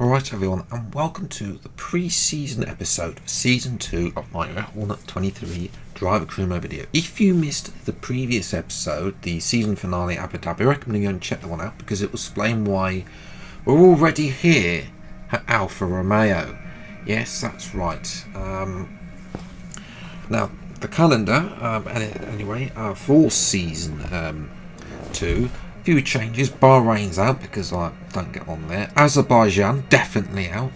Alright everyone, and welcome to the pre-season episode of Season 2 of my Hornet 23 Driver Crew Mode video. If you missed the previous episode, the season finale Abu Dhabi, I recommend you go and check that one out because it will explain why we're already here at Alfa Romeo. Yes, that's right. Now, the calendar, anyway, for Season 2, few changes. Bahrain's out because I don't get on there. Azerbaijan definitely out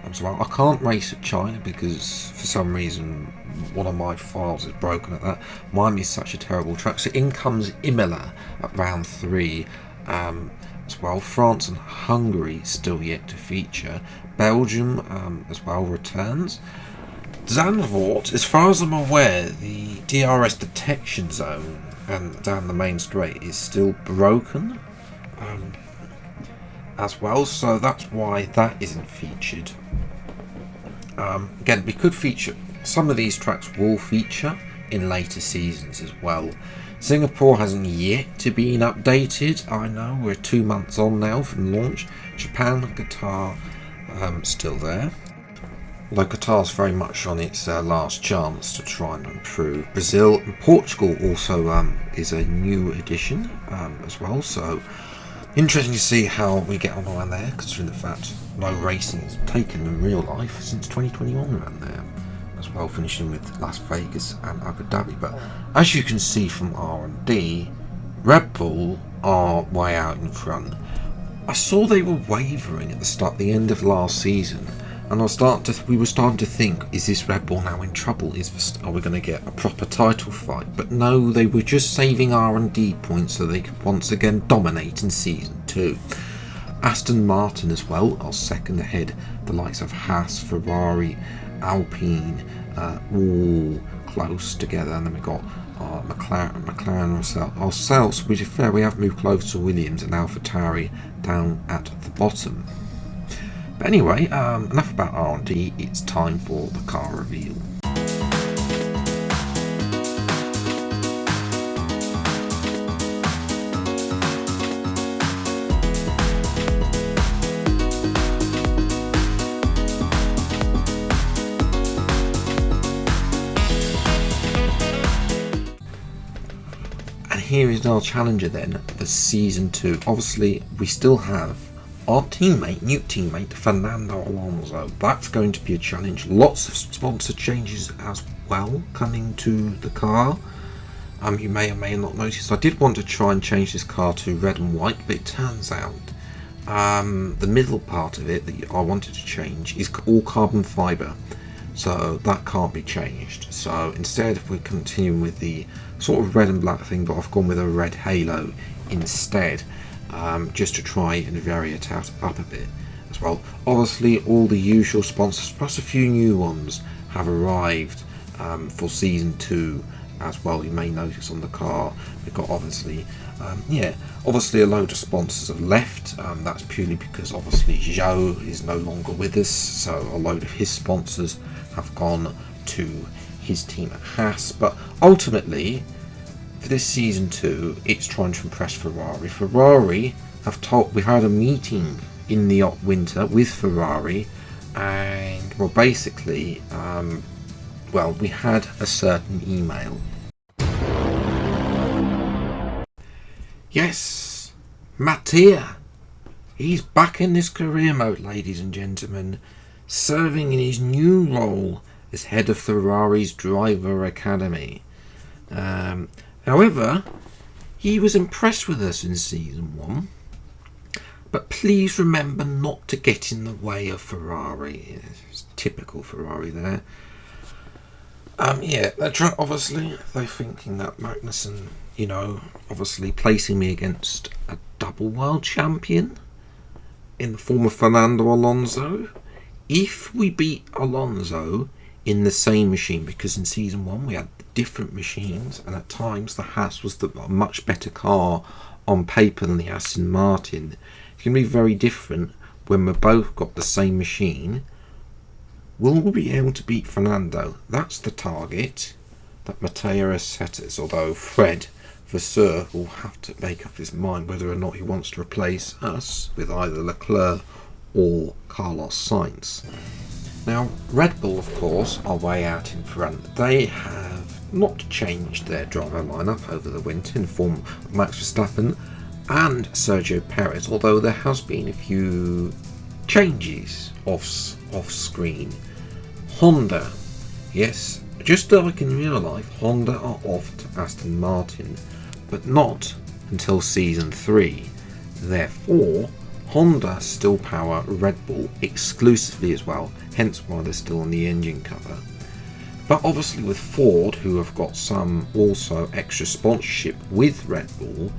as well. I can't race at China because for some reason one of my files is broken at that. Miami is such a terrible track. So in comes Imola at round 3 as well. France and Hungary still yet to feature. Belgium as well returns. Zandvoort, as far as I'm aware, the DRS detection zone and down the main straight is still broken as well, so that's why that isn't featured. Again, we could feature some of these tracks, will feature in later seasons as well. Singapore hasn't yet to been updated. I know we're 2 months on now from launch. Japan, Qatar still there. Although Qatar's very much on its last chance to try and improve. Brazil and Portugal also is a new addition as well, so interesting to see how we get on around there, considering the fact no racing is taken in real life since 2021 around there as well, finishing with Las Vegas and Abu Dhabi. But as you can see from R&D, Red Bull are way out in front. I saw they were wavering at the end of last season. And we were starting to think, is this Red Bull now in trouble? Are we going to get a proper title fight? But no, they were just saving R&D points so they could once again dominate in Season 2. Aston Martin as well are second ahead. The likes of Haas, Ferrari, Alpine, all close together. And then we've got McLaren ourselves, which is fair. We have moved close to Williams and AlphaTauri down at the bottom. But anyway, enough about R&D, it's time for the car reveal. And here is our challenger then for Season 2. Obviously, we still have our new teammate, Fernando Alonso. That's going to be a challenge. Lots of sponsor changes as well coming to the car. You may or may not notice, I did want to try and change this car to red and white, but it turns out the middle part of it that I wanted to change is all carbon fibre. So that can't be changed. So instead, we're continuing with the sort of red and black thing, but I've gone with a red halo instead. Just to try and vary it up a bit as well. Obviously, all the usual sponsors plus a few new ones have arrived for Season 2 as well. You may notice on the car we've got obviously a load of sponsors have left. That's purely because obviously Zhou is no longer with us, so a load of his sponsors have gone to his team at Haas. But ultimately, for this Season 2, it's trying to impress Ferrari. Ferrari we had a meeting in the winter with Ferrari, and well, basically, we had a certain email. Yes, Mattia, he's back in this career mode, ladies and gentlemen, serving in his new role as head of Ferrari's driver academy. However, he was impressed with us in Season 1, but please remember not to get in the way of Ferrari. It's typical Ferrari there. Obviously, they're thinking that Magnussen, obviously placing me against a double world champion in the form of Fernando Alonso. If we beat Alonso in the same machine, because in Season 1 we had different machines, and at times the Haas was the much better car on paper than the Aston Martin. It's going to be very different when we've both got the same machine. Will we be able to beat Fernando? That's the target that Mattia has set us, although Fred Vasseur will have to make up his mind whether or not he wants to replace us with either Leclerc or Carlos Sainz. Now, Red Bull, of course, are way out in front. They have not changed their driver lineup over the winter in form of Max Verstappen and Sergio Perez, although there has been a few changes off screen. Honda, yes, just like in real life, Honda are off to Aston Martin, but not until season 3. Therefore, Honda still power Red Bull exclusively as well, hence why they're still on the engine cover. But obviously with Ford, who have got some also extra sponsorship with Red Bull,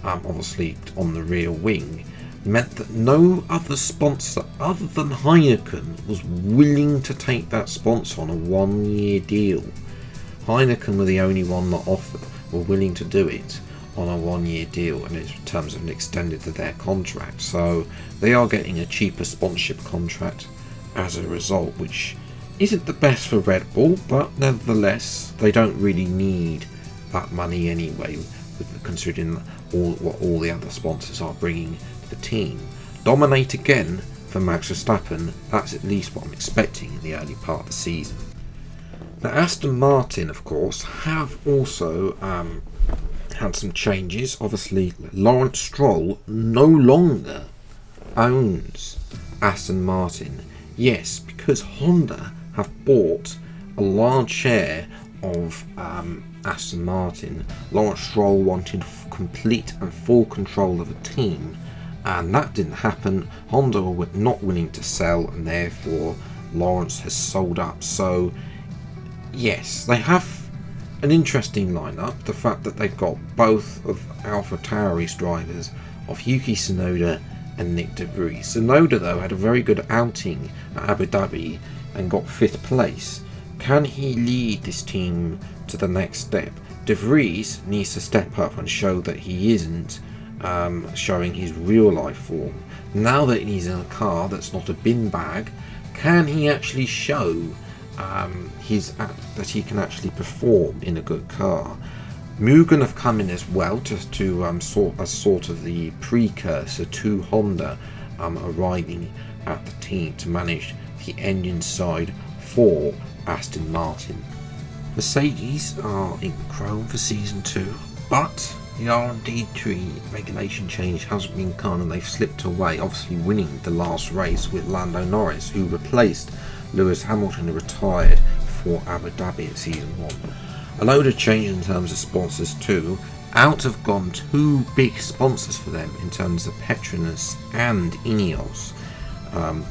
obviously on the rear wing, meant that no other sponsor other than Heineken was willing to take that sponsor on a 1-year deal. Heineken were the only one that were willing to do it on a 1-year deal, and in terms of extended to their contract, so they are getting a cheaper sponsorship contract as a result, which isn't the best for Red Bull, but nevertheless they don't really need that money anyway, considering what all the other sponsors are bringing to the team. Dominate again for Max Verstappen, that's at least what I'm expecting in the early part of the season. Now Aston Martin, of course, have also had some changes. Obviously, Lawrence Stroll no longer owns Aston Martin. Yes, because Honda have bought a large share of Aston Martin. Lawrence Stroll wanted complete and full control of the team, and that didn't happen. Honda were not willing to sell, and therefore Lawrence has sold up. So yes, they have an interesting lineup. The fact that they've got both of AlphaTauri's drivers, of Yuki Tsunoda and Nick De Vries. Tsunoda, though, had a very good outing at Abu Dhabi and got 5th place. Can he lead this team to the next step? De Vries needs to step up and show that he isn't showing his real life form. Now that he's in a car that's not a bin bag, can he actually show that he can actually perform in a good car? Mugen have come in as well to sort of the precursor to Honda arriving at the team to manage the engine side for Aston Martin. Mercedes are in Chrome for season 2, but the R&D tree regulation change hasn't been done, and they've slipped away, obviously winning the last race with Lando Norris, who replaced Lewis Hamilton, who retired for Abu Dhabi at season 1. A load of change in terms of sponsors too. Out have gone 2 big sponsors for them in terms of Petronas and Ineos.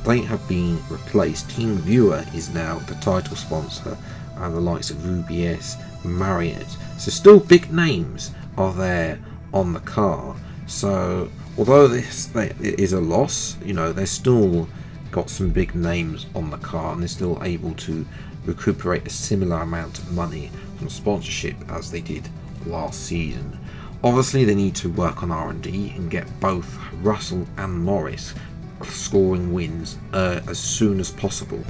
They have been replaced. Team Viewer is now the title sponsor, and the likes of UBS, Marriott. So still big names are there on the car. So although this is a loss, they're still got some big names on the car, and they're still able to recuperate a similar amount of money from sponsorship as they did last season. Obviously they need to work on R&D and get both Russell and Norris scoring wins as soon as possible.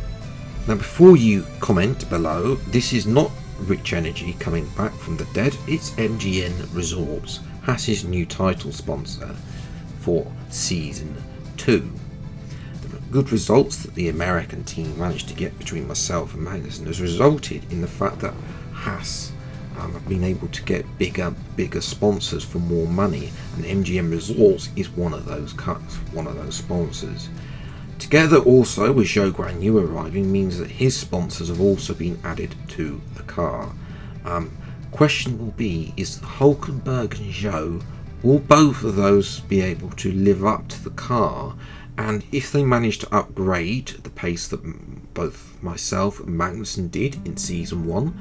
Now before you comment below, this is not Rich Energy coming back from the dead, it's MGN Resorts, Haas's new title sponsor for season 2. Good results that the American team managed to get between myself and Magnussen has resulted in the fact that Haas have been able to get bigger sponsors for more money, and MGM Resorts is one of those sponsors. Together also with Zhou Guanyu arriving means that his sponsors have also been added to the car. Question will be, is Hulkenberg and Zhou, will both of those be able to live up to the car? And if they manage to upgrade the pace that both myself and Magnussen did in season 1,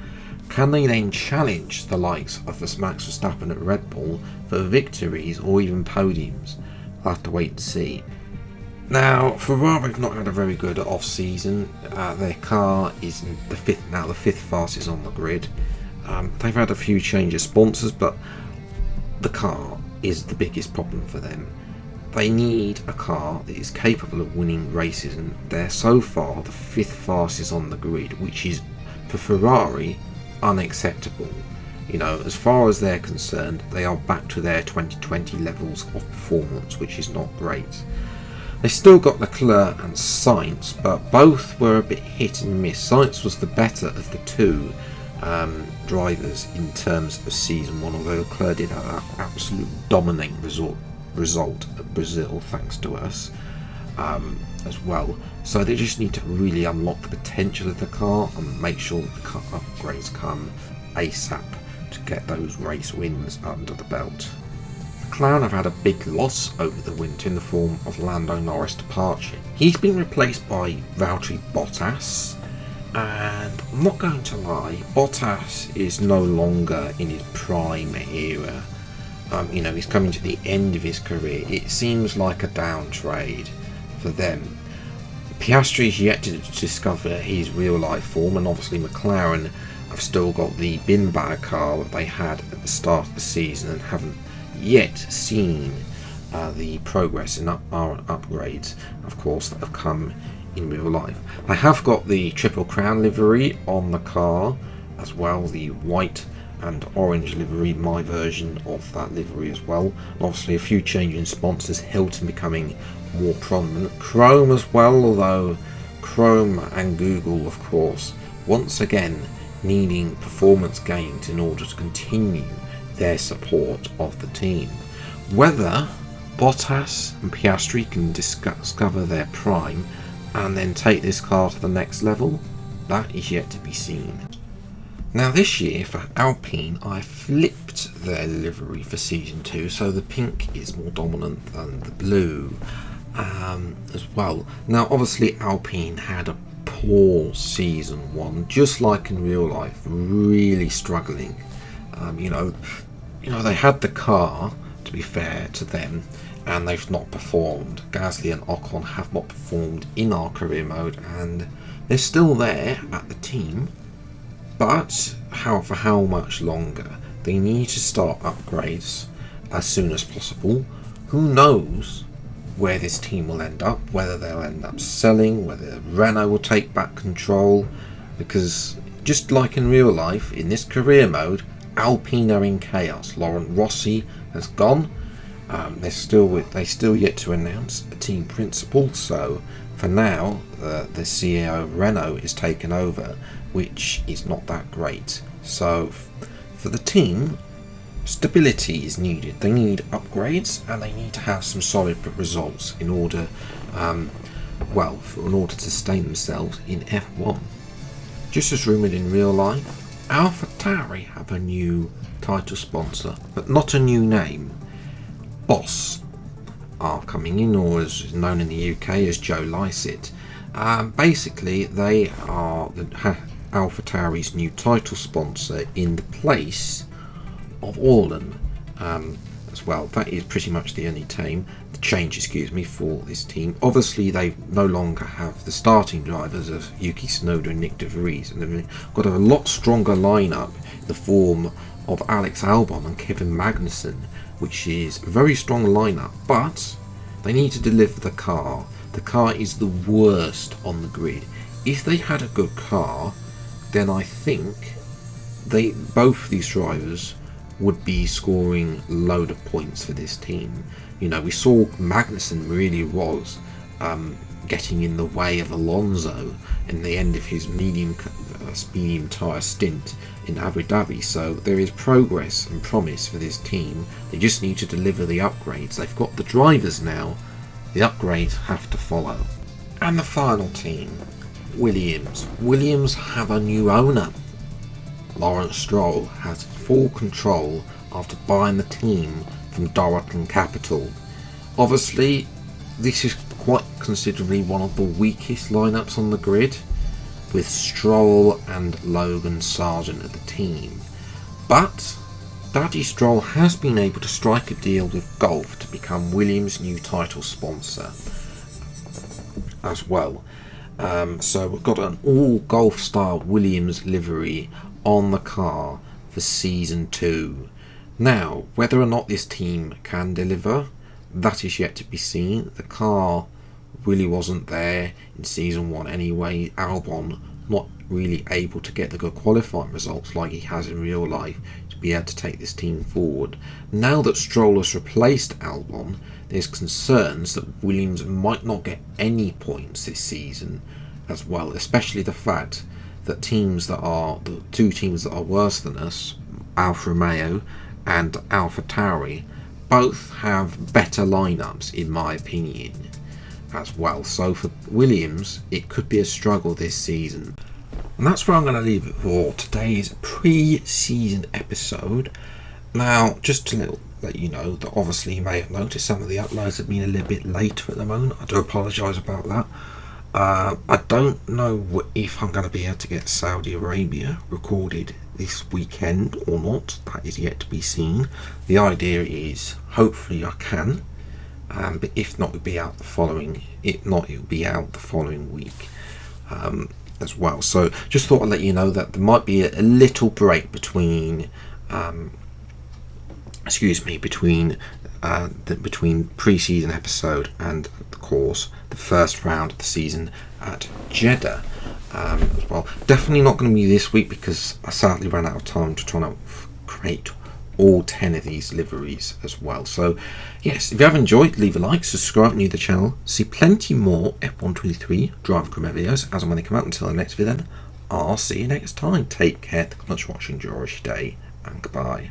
can they then challenge the likes of Max Verstappen at Red Bull for victories or even podiums? I'll have to wait and see. Now, Ferrari have not had a very good off-season. Their car is the 5th fastest on the grid. They've had a few changes of sponsors, but the car is the biggest problem for them. They need a car that is capable of winning races, and they're so far the 5th fastest on the grid, which is, for Ferrari, unacceptable. As far as they're concerned, they are back to their 2020 levels of performance, which is not great. They still got Leclerc and Sainz, but both were a bit hit and miss. Sainz was the better of the two drivers in terms of season 1, although Leclerc did have an absolute dominating result at Brazil, thanks to us as well. So they just need to really unlock the potential of the car and make sure that the car upgrades come ASAP to get those race wins under the belt. McLaren have had a big loss over the winter in the form of Lando Norris' departure. He's been replaced by Valtteri Bottas, and I'm not going to lie, Bottas is no longer in his prime era. He's coming to the end of his career. It seems like a downtrade for them. Piastri is yet to discover his real life form, and obviously McLaren have still got the bin bag car that they had at the start of the season and haven't yet seen the progress in our upgrades, of course, that have come in real life. I have got the Triple Crown livery on the car as well, the white and orange livery, my version of that livery as well. And obviously a few changing sponsors, Hilton becoming more prominent, Chrome as well, although Chrome and Google, of course, once again needing performance gains in order to continue their support of the team. Whether Bottas and Piastri can discover their prime and then take this car to the next level, that is yet to be seen. Now this year for Alpine, I flipped their livery for season 2, so the pink is more dominant than the blue as well. Now obviously Alpine had a poor season 1, just like in real life, really struggling. They had the car, to be fair to them, and they've not performed. Gasly and Ocon have not performed in our career mode, and they're still there at the team, but for how much longer? They need to start upgrades as soon as possible. Who knows where this team will end up, whether they'll end up selling, whether Renault will take back control, because just like in real life, in this career mode, Alpine are in chaos. Laurent Rossi has gone. They still yet to announce a team principal. So for now, the CEO of Renault is taken over, which is not that great. So for the team, stability is needed. They need upgrades, and they need to have some solid results in order, in order to sustain themselves in F1. Just as rumoured in real life, AlphaTauri have a new title sponsor, but not a new name. Boss are coming in, or as known in the UK as Joe Lycett. Basically, they are AlphaTauri's new title sponsor in the place of Orlen as well. That is pretty much the only change for this team. Obviously they no longer have the starting drivers of Yuki Tsunoda and Nick de Vries, and they've got a lot stronger lineup in the form of Alex Albon and Kevin Magnussen, which is a very strong lineup, but they need to deliver the car. The car is the worst on the grid. If they had a good car, then I think both these drivers would be scoring a load of points for this team. We saw Magnussen really was getting in the way of Alonso in the end of his medium tyre stint in Abu Dhabi. So there is progress and promise for this team. They just need to deliver the upgrades. They've got the drivers now. The upgrades have to follow. And the final team, Williams. Williams have a new owner. Lawrence Stroll has full control after buying the team from Doralton Capital. Obviously, this is quite considerably one of the weakest lineups on the grid, with Stroll and Logan Sargent at the team. But Daddy Stroll has been able to strike a deal with Gulf to become Williams' new title sponsor as well. So we've got an all Gulf style Williams livery on the car for season 2. Now, whether or not this team can deliver, that is yet to be seen. The car really wasn't there in season 1 anyway. Albon not really able to get the good qualifying results like he has in real life to be able to take this team forward. Now that Stroll has replaced Albon, there's concerns that Williams might not get any points this season as well, especially the fact that the two teams that are worse than us, Alfa Romeo and AlphaTauri, both have better lineups in my opinion as well. So for Williams, it could be a struggle this season. And that's where I'm going to leave it for today's pre-season episode. Now, just to let you know that obviously you may have noticed some of the uploads have been a little bit later at the moment. I do apologise about that. I don't know if I'm going to be able to get Saudi Arabia recorded this weekend or not. That is yet to be seen. The idea is hopefully I can, but if not, it'll be out the following. If not, it'll be out the following week as well. So just thought I'd let you know that there might be a little break between between pre-season episode and of course the first round of the season at Jeddah as well. Definitely not going to be this week because I sadly ran out of time to try to create all 10 of these liveries as well. So yes, if you have enjoyed, leave a like, subscribe, new to the channel, see plenty more F123 driver career videos as and when they come out. Until the next video then, I'll see you next time. Take care, thank you much for watching, enjoy your day, and goodbye.